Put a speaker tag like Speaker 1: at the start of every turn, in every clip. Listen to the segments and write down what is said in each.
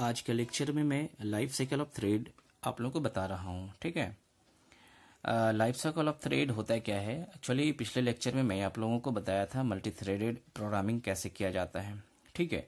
Speaker 1: आज के लेक्चर में मैं लाइफ साइकिल ऑफ थ्रेड आप लोगों को बता रहा हूँ। ठीक है, लाइफ साइकिल ऑफ थ्रेड होता है क्या है। एक्चुअली पिछले लेक्चर में मैं आप लोगों को बताया था मल्टी थ्रेडेड प्रोग्रामिंग कैसे किया जाता है। ठीक है,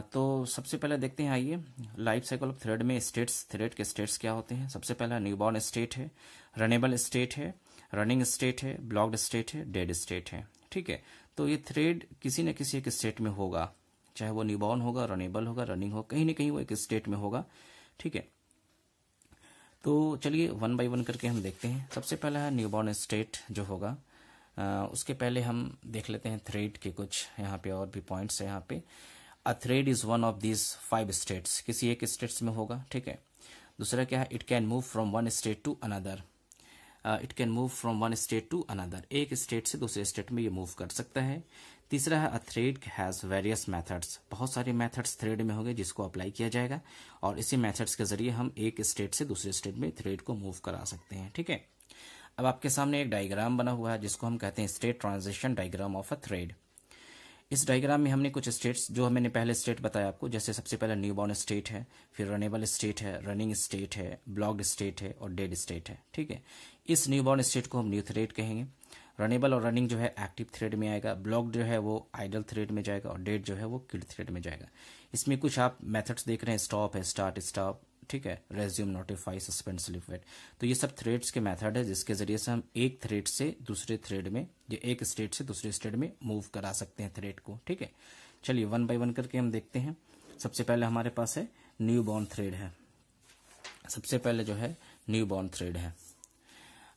Speaker 1: तो सबसे पहले देखते हैं, आइए लाइफ साइकिल ऑफ थ्रेड में स्टेट्स, थ्रेड के स्टेट्स क्या होते हैं। सबसे पहला न्यूबॉर्न स्टेट है, रनेबल स्टेट है, रनिंग स्टेट है, ब्लॉक्ड स्टेट है, डेड स्टेट है। ठीक है, तो ये थ्रेड किसी न किसी एक स्टेट में होगा, चाहे वो न्यूबॉर्न होगा, रनेबल होगा, रनिंग होगा, कहीं ना कहीं वो एक स्टेट में होगा। ठीक है, तो चलिए वन बाय वन करके हम देखते हैं। सबसे पहला है न्यूबॉर्न स्टेट जो होगा। उसके पहले हम देख लेते हैं थ्रेड के कुछ यहाँ पे और भी पॉइंट्स है। यहाँ पे a thread is one of this 5 states, किसी एक स्टेट्स में होगा। ठीक है, दूसरा क्या है, it can move from one state to another. It can move from one state to another, एक स्टेट से दूसरे स्टेट में ये मूव कर सकता है। तीसरा है अ थ्रेड हैज वेरियस मेथड्स, बहुत सारे मेथड्स थ्रेड में होंगे जिसको अप्लाई किया जाएगा और इसी मेथड्स के जरिए हम एक स्टेट से दूसरे स्टेट में थ्रेड को मूव करा सकते हैं। ठीक है, अब आपके सामने एक डायग्राम बना हुआ है जिसको हम कहते हैं state transition diagram of a thread. इस डायग्राम में हमने कुछ स्टेट्स जो मैंने पहले स्टेट बताया आपको, जैसे सबसे पहला न्यूबॉर्न स्टेट है, फिर रनेबल स्टेट है, रनिंग स्टेट है, ब्लॉक्ड स्टेट है और डेड स्टेट है। ठीक है, इस न्यूबॉर्न स्टेट को हम न्यू थ्रेड कहेंगे। रनेबल और रनिंग जो है एक्टिव थ्रेड में आएगा, ब्लॉक जो है वो आइडल थ्रेड में जाएगा और डेड जो है वो किल्ड थ्रेड में जाएगा। इसमें कुछ आप मेथड्स देख रहे हैं, स्टॉप है, स्टार्ट स्टॉप, ठीक है, resume, notify, suspend, sleep wait. तो ये सब थ्रेड्स के मेथड है जिसके जरिए से हम एक थ्रेड से दूसरे थ्रेड में या एक स्टेट से दूसरे स्टेट में मूव करा सकते हैं थ्रेड को। ठीक है, चलिए वन बाय वन करके हम देखते हैं। सबसे पहले हमारे पास है न्यू बॉर्न थ्रेड है। सबसे पहले जो है न्यू बॉर्न थ्रेड है।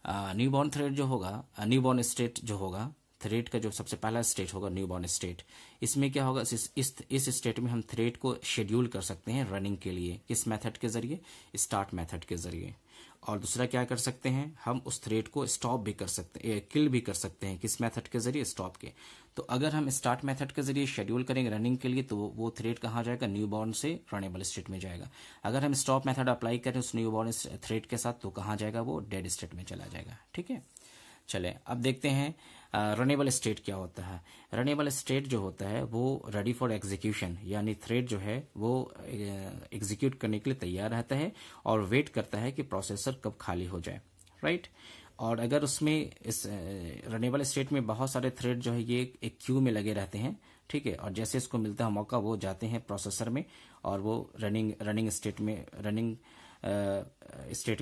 Speaker 1: न्यू बॉर्न थ्रेड जो होगा, न्यू बॉर्न स्टेट जो होगा, थ्रेड का जो सबसे पहला स्टेट होगा न्यू बॉर्न स्टेट, इसमें क्या होगा, इस स्टेट में हम थ्रेड को शेड्यूल कर सकते हैं रनिंग के लिए। किस मेथड के जरिए, स्टार्ट मेथड के जरिए। और दूसरा क्या कर सकते हैं, हम उस थ्रेड को स्टॉप भी कर सकते हैं, किल भी कर सकते हैं। किस मेथड के जरिए, स्टॉप के। तो अगर हम स्टार्ट मेथड के जरिए शेड्यूल करेंगे रनिंग के लिए तो वो थ्रेड कहाँ जाएगा, न्यू बॉर्न से रनेबल स्टेट में जाएगा। अगर हम स्टॉप मेथड अप्लाई करें उस न्यू बॉर्न थ्रेड के साथ तो कहाँ जाएगा, वो डेड स्टेट में चला जाएगा। ठीक है, चले अब देखते हैं रनेबल स्टेट क्या होता है। रनेबल स्टेट जो होता है वो रेडी फॉर एग्जीक्यूशन, यानी थ्रेड जो है वो एग्जीक्यूट करने के लिए तैयार रहता है और वेट करता है कि प्रोसेसर कब खाली हो जाए। राइट, और अगर उसमें इस रनेबल स्टेट में बहुत सारे थ्रेड जो है ये एक क्यू में लगे रहते हैं। ठीक है, और जैसे इसको मिलता है मौका वो जाते हैं प्रोसेसर में और वो रनिंग स्टेट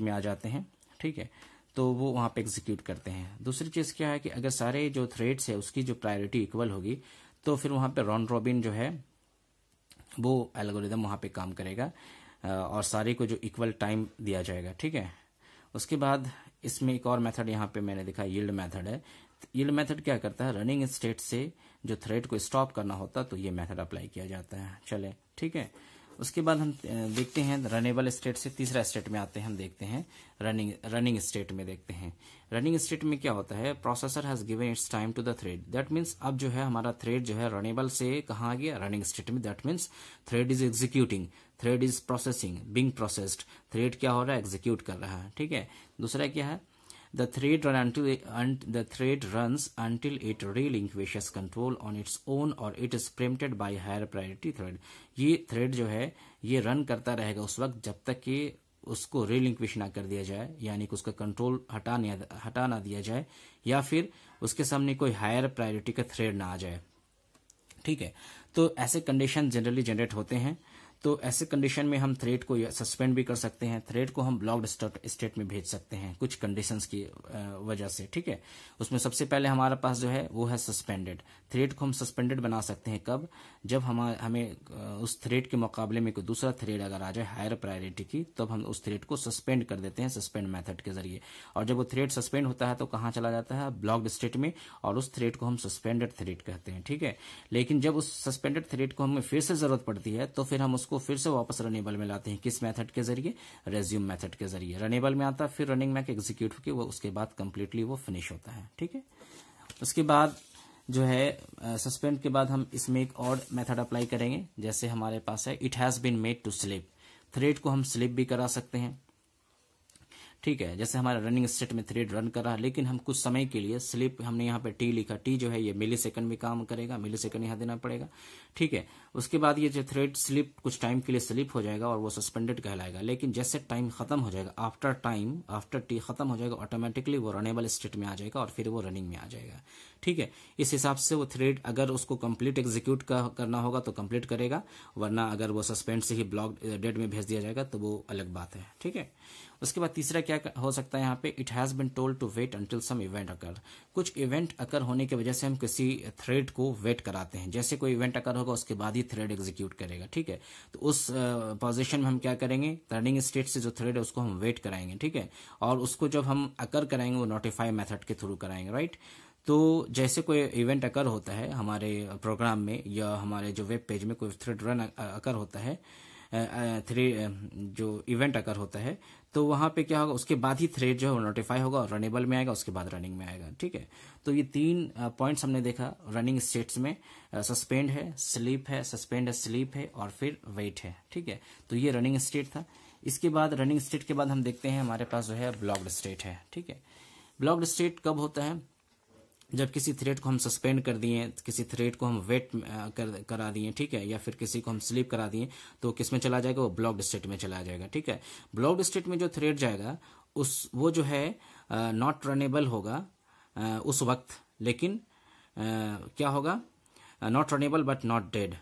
Speaker 1: में आ जाते हैं। ठीक है, तो वो वहां पे एग्जीक्यूट करते हैं। दूसरी चीज क्या है कि अगर सारे जो थ्रेड्स है उसकी जो प्रायोरिटी इक्वल होगी तो फिर वहां पे राउंड रॉबिन जो है वो एल्गोरिदम वहां पे काम करेगा और सारे को जो इक्वल टाइम दिया जाएगा। ठीक है, उसके बाद इसमें एक और मेथड यहाँ पे मैंने देखा, यील्ड मेथड है। यील्ड मेथड क्या करता है, रनिंग स्टेट से जो थ्रेड को स्टॉप करना होता तो ये मेथड अप्लाई किया जाता है। चले ठीक है, उसके बाद हम देखते हैं रनेबल स्टेट से तीसरा स्टेट में आते हैं। हम देखते हैं रनिंग स्टेट में देखते हैं। रनिंग स्टेट में क्या होता है, processor has given its time to the thread. That means अब जो है हमारा थ्रेड जो है रनेबल से कहाँ आ गया, रनिंग स्टेट में। That means thread is executing, thread is processing, being processed. Thread क्या हो रहा है, एग्जीक्यूट कर रहा है। ठीक है, दूसरा क्या है, the thread runs until it relinquishes control on its own or it is preempted by higher priority thread। ये थ्रेड जो है ये रन करता रहेगा उस वक्त जब तक कि उसको रिलिंक्विश ना कर दिया जाए, यानी कि उसका कंट्रोल हटा ना दिया जाए या फिर उसके सामने कोई हायर प्रायोरिटी का थ्रेड ना आ जाए। ठीक है, तो ऐसे कंडीशन जनरली जनरेट होते हैं। तो ऐसे कंडीशन में हम थ्रेड को सस्पेंड भी कर सकते हैं, थ्रेड को हम ब्लॉक्ड स्टेट में भेज सकते हैं कुछ कंडीशंस की वजह से। ठीक है, उसमें सबसे पहले हमारे पास जो है वो है सस्पेंडेड। थ्रेड को हम सस्पेंडेड बना सकते हैं कब, जब हमें उस थ्रेड के मुकाबले में कोई दूसरा थ्रेड अगर आ जाए हायर प्रायोरिटी की, तब हम उस थ्रेड को सस्पेंड कर देते हैं सस्पेंड मेथड के जरिए। और जब वो थ्रेड सस्पेंड होता है तो कहाँ चला जाता है, ब्लॉक्ड स्टेट में, और उस थ्रेड को हम सस्पेंडेड थ्रेड कहते हैं। ठीक है, लेकिन जब उस सस्पेंडेड थ्रेड को हमें फिर से जरूरत पड़ती है तो फिर हम उसको फिर से वापस रनेबल में लाते हैं। किस मेथड के जरिए, रेज्यूम मेथड के जरिए। रनेबल में आता है, फिर रनिंग में एग्जीक्यूट होकर वो उसके बाद कंप्लीटली वो फिनिश होता है। ठीक है, उसके बाद जो है सस्पेंड के बाद हम इसमें एक और मेथड अप्लाई करेंगे। जैसे हमारे पास है it has been made to sleep, thread को हम स्लिप भी करा सकते हैं। ठीक है। जैसे हमारा रनिंग स्टेट में थ्रेड रन कर रहा है, लेकिन हम कुछ समय के लिए स्लिप, हमने यहाँ पे टी लिखा, टी जो है ये मिली सेकंड में काम करेगा, मिली सेकंड यहाँ देना पड़ेगा, ठीक है। उसके बाद ये जो थ्रेड स्लिप कुछ टाइम के लिए स्लिप हो जाएगा और वो सस्पेंडेड कहलाएगा, लेकिन जैसे टाइम खत्म हो जाएगा, आफ्टर टी खत्म हो जाएगा, ऑटोमेटिकली वो रनेबल स्टेट में आ जाएगा और फिर वो रनिंग में आ जाएगा, ठीक है। इस हिसाब से वो थ्रेड अगर उसको कंप्लीट एग्जीक्यूट करना होगा तो कंप्लीट करेगा, वरना अगर वो सस्पेंड से ही ब्लॉक डेड में भेज दिया जाएगा तो वो अलग बात है, ठीक है। उसके बाद तीसरा क्या हो सकता है यहाँ पे, it has been told to wait until some event occur. कुछ इवेंट अकर होने की वजह से हम किसी थ्रेड को वेट कराते हैं, जैसे कोई इवेंट अकर होगा उसके बाद ही थ्रेड एग्जीक्यूट करेगा, ठीक है। तो उस पोजीशन में हम क्या करेंगे, रनिंग स्टेट से जो थ्रेड है उसको हम वेट कराएंगे, ठीक है। और उसको जब हम अकर कराएंगे वो नोटिफाई मेथड के थ्रू कराएंगे, राइट। तो जैसे कोई इवेंट अकर होता है हमारे प्रोग्राम में या हमारे जो वेब पेज में कोई थ्रेड रन अकर होता है, जो इवेंट अकर होता है, तो वहां पे क्या होगा, उसके बाद ही थ्रेड जो है नोटिफाई होगा और रनेबल में आएगा, उसके बाद रनिंग में आएगा, ठीक है। तो ये 3 पॉइंट्स हमने देखा रनिंग स्टेट्स में, सस्पेंड है, स्लीप है, सस्पेंड है, स्लीप है और फिर वेट है, ठीक है। तो ये रनिंग स्टेट था। इसके बाद रनिंग स्टेट के बाद हम देखते हैं हमारे पास जो है ब्लॉक्ड स्टेट है, ठीक है। ब्लॉक्ड स्टेट कब होता है, जब किसी थ्रेड को हम सस्पेंड कर दिए, किसी थ्रेड को हम वेट करा दिए, ठीक है, या फिर किसी को हम स्लीप करा दिए, तो किस में चला जाएगा, वो ब्लॉक्ड स्टेट में चला जाएगा, ठीक है। ब्लॉक्ड स्टेट में जो थ्रेड जाएगा वो जो है नॉट रनेबल होगा उस वक्त, लेकिन क्या होगा, not runnable but not dead,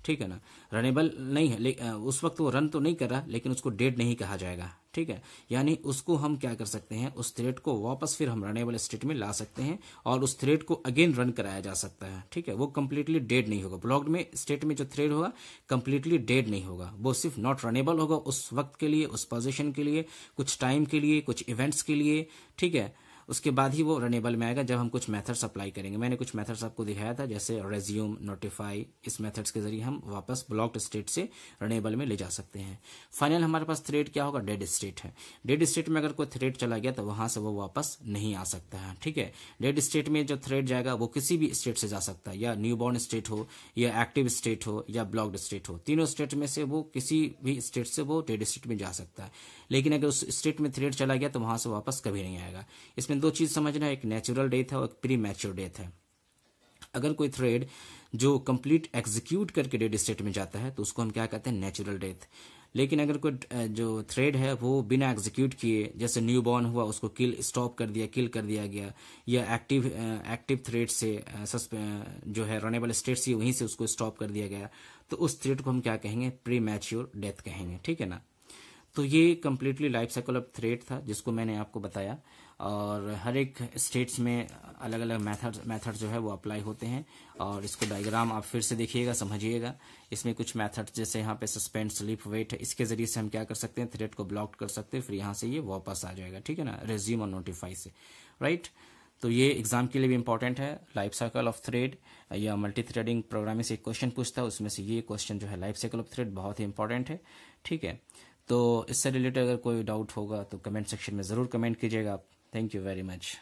Speaker 1: ठीक है ना। रनेबल नहीं है, उस वक्त वो रन तो नहीं कर रहा, लेकिन उसको डेड नहीं कहा जाएगा, ठीक है। यानी उसको हम क्या कर सकते हैं, उस थ्रेड को वापस फिर हम रनेबल स्टेट में ला सकते हैं और उस थ्रेड को अगेन रन कराया जा सकता है, ठीक है। वो कंप्लीटली डेड नहीं होगा, ब्लॉक्ड में स्टेट में जो थ्रेड होगा कंप्लीटली डेड नहीं होगा, वो सिर्फ नॉट रनेबल होगा उस वक्त के लिए, उस पोजीशन के लिए, कुछ टाइम के लिए, कुछ इवेंट्स के लिए, ठीक है। उसके बाद ही वो रनेबल में आएगा जब हम कुछ मेथड्स अप्लाई करेंगे। मैंने कुछ मेथड्स आपको दिखाया था, जैसे रेज्यूम, नोटिफाई, इस मेथड्स के जरिए हम वापस ब्लॉक्ड स्टेट से रनेबल में ले जा सकते हैं। फाइनल हमारे पास थ्रेड क्या होगा, डेड स्टेट है। डेड स्टेट में अगर कोई थ्रेड चला गया तो वहां से वो वापस नहीं आ सकता है, ठीक है। डेड स्टेट में जो थ्रेड जाएगा वो किसी भी स्टेट से जा सकता है, या न्यूबॉर्न स्टेट हो, या एक्टिव स्टेट हो, या ब्लॉक्ड स्टेट हो, तीनों स्टेट में से वो किसी भी स्टेट से वो डेड स्टेट में जा सकता है। लेकिन अगर उस स्टेट में थ्रेड चला गया तो वहां से वापस कभी नहीं आएगा। इसमें 2 चीज समझना है, एक नेचुरल डेथ है और एक प्री मैच्योर डेथ है। अगर कोई थ्रेड जो कंप्लीट एग्जीक्यूट करके डेड स्टेट में जाता है तो उसको हम क्या कहते हैं, नेचुरल डेथ। लेकिन अगर कोई जो थ्रेड है वो बिना एग्जीक्यूट किए, जैसे न्यूबॉर्न हुआ, उसको किल कर दिया गया, या एक्टिव थ्रेड से जो है रनेबल स्टेट से वहीं से उसको स्टॉप कर दिया गया, तो उस थ्रेड को हम क्या कहेंगे, प्री मैच्योर डेथ कहेंगे, ठीक है ना। तो ये completely life cycle of thread था जिसको मैंने आपको बताया, और हर एक स्टेट्स में अलग अलग मेथड जो है वो अप्लाई होते हैं। और इसको डायग्राम आप फिर से देखिएगा, समझिएगा। इसमें कुछ मेथड जैसे यहाँ पे सस्पेंड, स्लीप, वेट है, इसके जरिए से हम क्या कर सकते हैं, थ्रेड को ब्लॉक कर सकते हैं, फिर यहाँ से ये वापस आ जाएगा, ठीक है ना, रेज्यूम और नोटिफाई से, राइट। तो ये एग्जाम के लिए भी इंपॉर्टेंट है। लाइफ साइकिल ऑफ थ्रेड या मल्टी थ्रेडिंग प्रोग्रामिंग से एक क्वेश्चन पूछता है, उसमें से ये क्वेश्चन जो है लाइफ साइकिल ऑफ थ्रेड बहुत ही इंपॉर्टेंट है, ठीक है। तो इससे रिलेटेड अगर कोई डाउट होगा तो कमेंट सेक्शन में ज़रूर कमेंट कीजिएगा आप। Thank you very much.